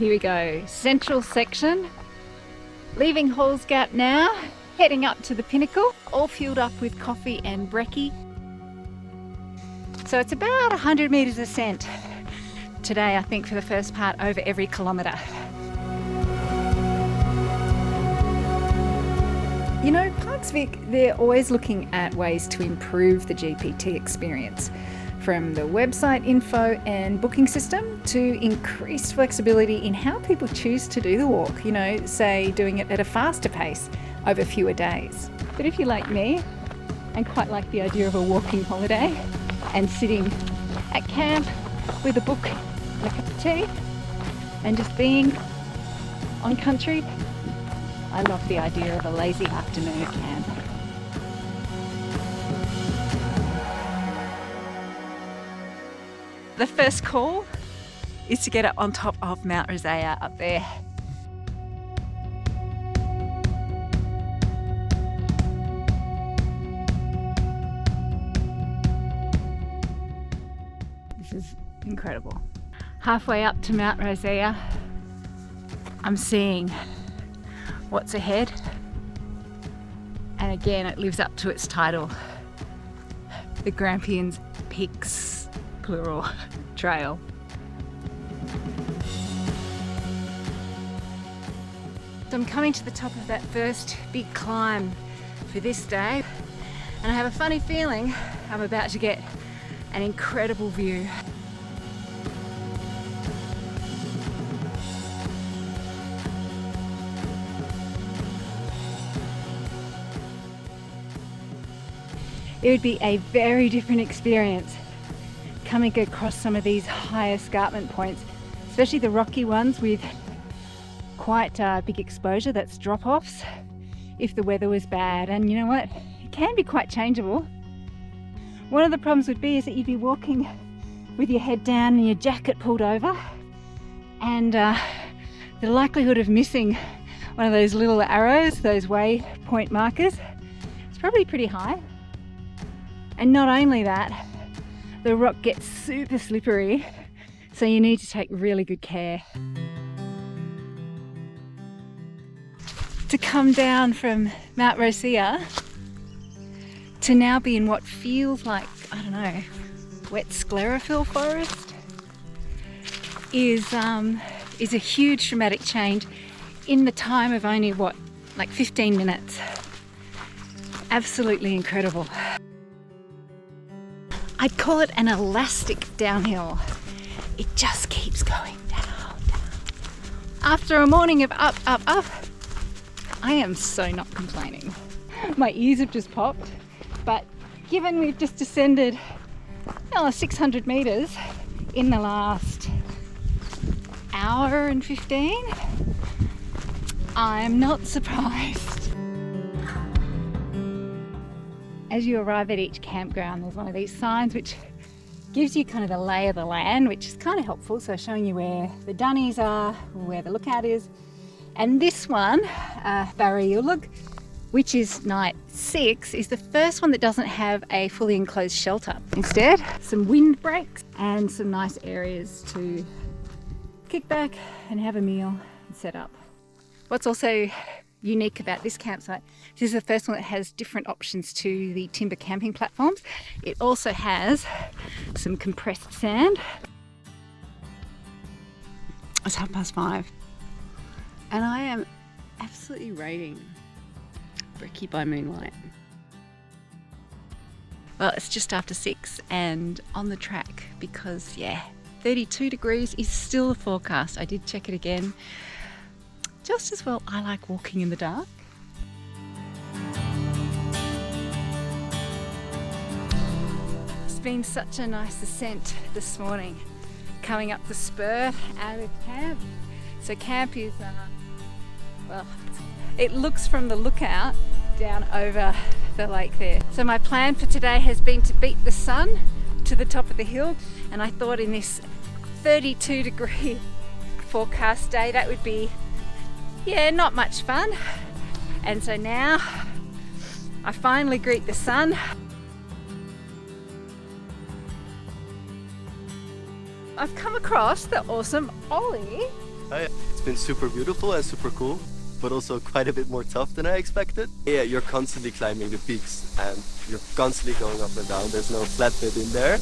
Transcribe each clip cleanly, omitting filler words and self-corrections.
Here we go, central section. Leaving Halls Gap now, heading up to the pinnacle, all fueled up with coffee and brekkie. So it's about 100 metres ascent today, I think, for the first part, over every kilometre. You know, Parks Vic, they're always looking at ways to improve the GPT experience, from the website info and booking system to increased flexibility in how people choose to do the walk, you know, say doing it at a faster pace over fewer days. But if you're like me and quite like the idea of a walking holiday and sitting at camp with a book and a cup of tea and just being on country, I love the idea of a lazy afternoon at camp. The first call is to get up on top of Mount Rosia up there. This is incredible. Halfway up to Mount Rosia, I'm seeing what's ahead, and again it lives up to its title, the Grampians Peaks Trail. So I'm coming to the top of that first big climb for this day, and I have a funny feeling I'm about to get an incredible view. It would be a very different experience coming across some of these high escarpment points, especially the rocky ones with quite big exposure, that's drop-offs, if the weather was bad. And you know what? It can be quite changeable. One of the problems would be is that you'd be walking with your head down and your jacket pulled over, and the likelihood of missing one of those little arrows, those waypoint markers, is probably pretty high. And not only that, the rock gets super slippery, so you need to take really good care. To come down from Mount Rosia to now be in what feels like, I don't know, wet Sclerophyll Forest is a huge dramatic change in the time of only, what, like 15 minutes. Absolutely incredible. I'd call it an elastic downhill. It just keeps going down. After a morning of up, I am so not complaining. My ears have just popped, but given we've just descended 600 meters in the last hour and 15, I'm not surprised. As you arrive at each campground, there's one of these signs which gives you kind of the lay of the land, which is kind of helpful, so showing you where the dunnies are, where the lookout is. And this one, Barriulug, which is night 6, is the first one that doesn't have a fully enclosed shelter. Instead, some windbreaks and some nice areas to kick back and have a meal and set up. What's also unique about this campsite, this is the first one that has different options to the timber camping platforms. It also has some compressed sand. It's 5:30 and I am absolutely rating Bricky By Moonlight. Well, it's just after 6 and on the track because 32 degrees is still the forecast. I did check it again. Just as well, I like walking in the dark. It's been such a nice ascent this morning, coming up the Spur out of camp. So camp is, well, it looks from the lookout down over the lake there. So my plan for today has been to beat the sun to the top of the hill, and I thought in this 32 degree forecast day that would be not much fun. And so now I finally greet the sun. I've come across the awesome Ollie Hi. It's been super beautiful and super cool, but also quite a bit more tough than I expected. Yeah, you're constantly climbing the peaks and you're constantly going up and down. There's no flat bit in there.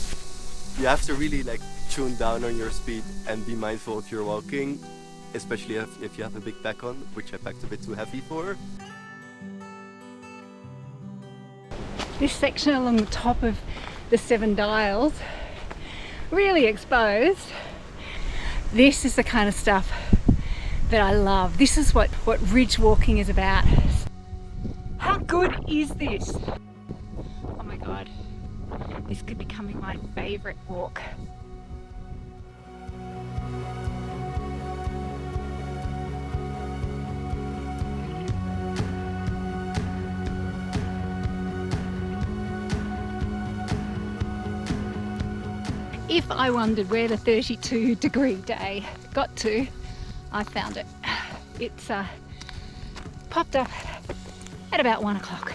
You have to really like tune down on your speed and be mindful if you're walking, especially if you have a big pack on, which I packed a bit too heavy for. This section along the top of the 7 Dials, really exposed. This is the kind of stuff that I love. This is what ridge walking is about. How good is this? Oh my God, this could be becoming my favorite walk. If I wondered where the 32-degree day got to, I found it. It's popped up at about 1 o'clock.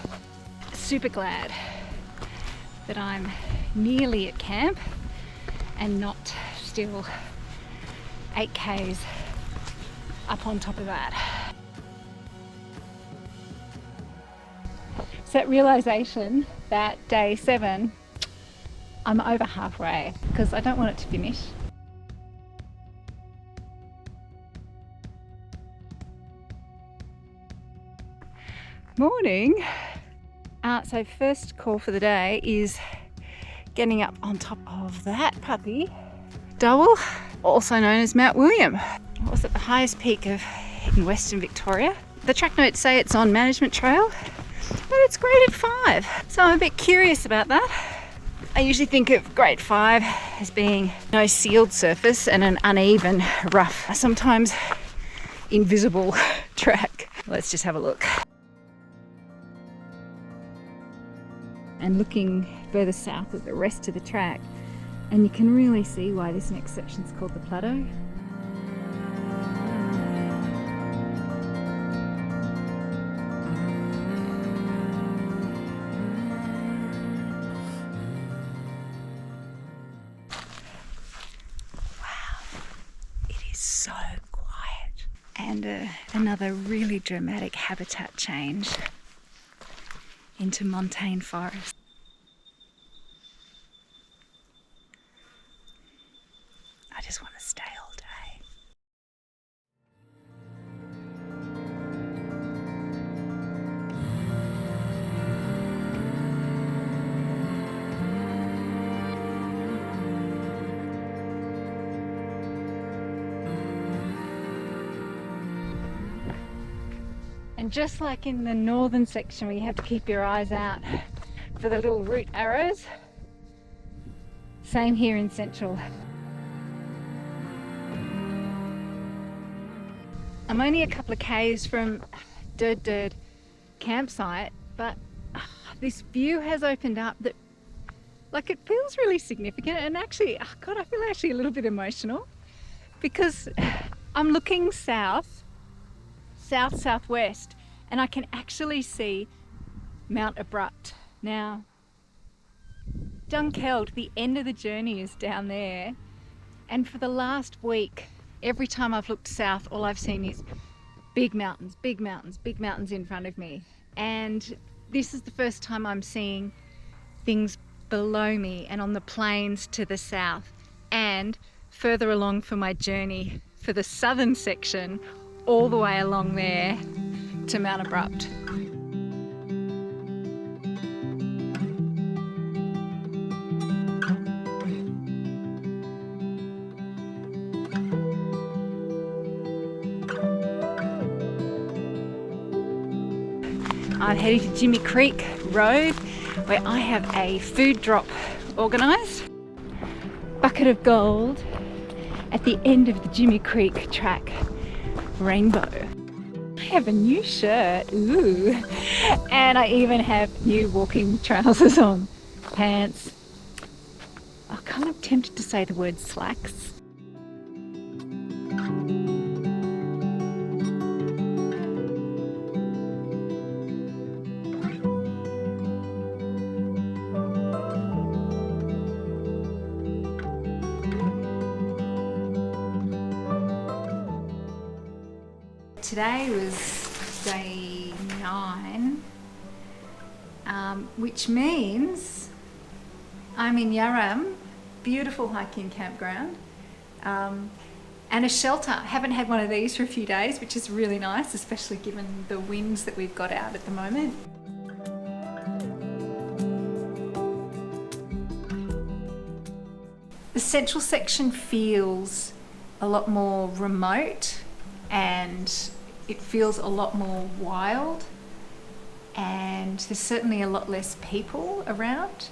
Super glad that I'm nearly at camp and not still 8Ks up on top of that. It's that realization that day 7, I'm over halfway because I don't want it to finish. Morning. So first call for the day is getting up on top of that puppy, Dowell, also known as Mount William. It was at the highest peak in Western Victoria. The track notes say it's on management trail, but it's graded 5. So I'm a bit curious about that. I usually think of grade 5 as being no sealed surface and an uneven, rough, sometimes invisible track. Let's just have a look. And looking further south at the rest of the track, and you can really see why this next section is called the Plateau. So quiet, and another really dramatic habitat change into montane forest. I just want to stay all day. And just like in the northern section where you have to keep your eyes out for the little route arrows, same here in central. I'm only a couple of Ks from Dirt campsite, but this view has opened up that, like, it feels really significant, and actually, oh God, I feel actually a little bit emotional because I'm looking southwest, and I can actually see Mount Abrupt. Now, Dunkeld, the end of the journey is down there, and for the last week, every time I've looked south, all I've seen is big mountains, big mountains, big mountains in front of me. And this is the first time I'm seeing things below me and on the plains to the south, and further along for my journey for the southern section, all the way along there to Mount Abrupt. I'm heading to Jimmy Creek Road, where I have a food drop organised. Bucket of gold at the end of the Jimmy Creek track. Rainbow. I have a new shirt, ooh, and I even have new walking trousers on, pants. I'm kind of tempted to say the word slacks. today was day 9, which means I'm in Yarram, beautiful hiking campground, and a shelter. Haven't had one of these for a few days, which is really nice, especially given the winds that we've got out at the moment. The central section feels a lot more remote, and it feels a lot more wild, and there's certainly a lot less people around,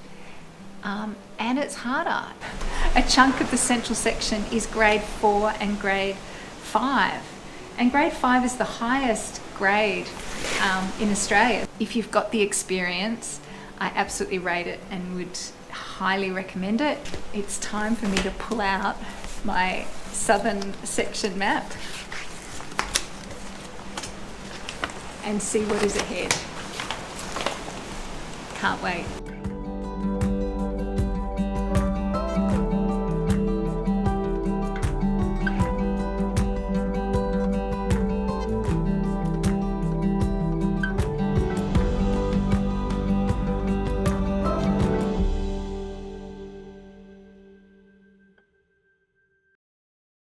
and it's harder. A chunk of the central section is grade 4 and grade 5, and grade 5 is the highest grade in Australia. If you've got the experience, I absolutely rate it and would highly recommend it. It's time for me to pull out my southern section map and see what is ahead. Can't wait.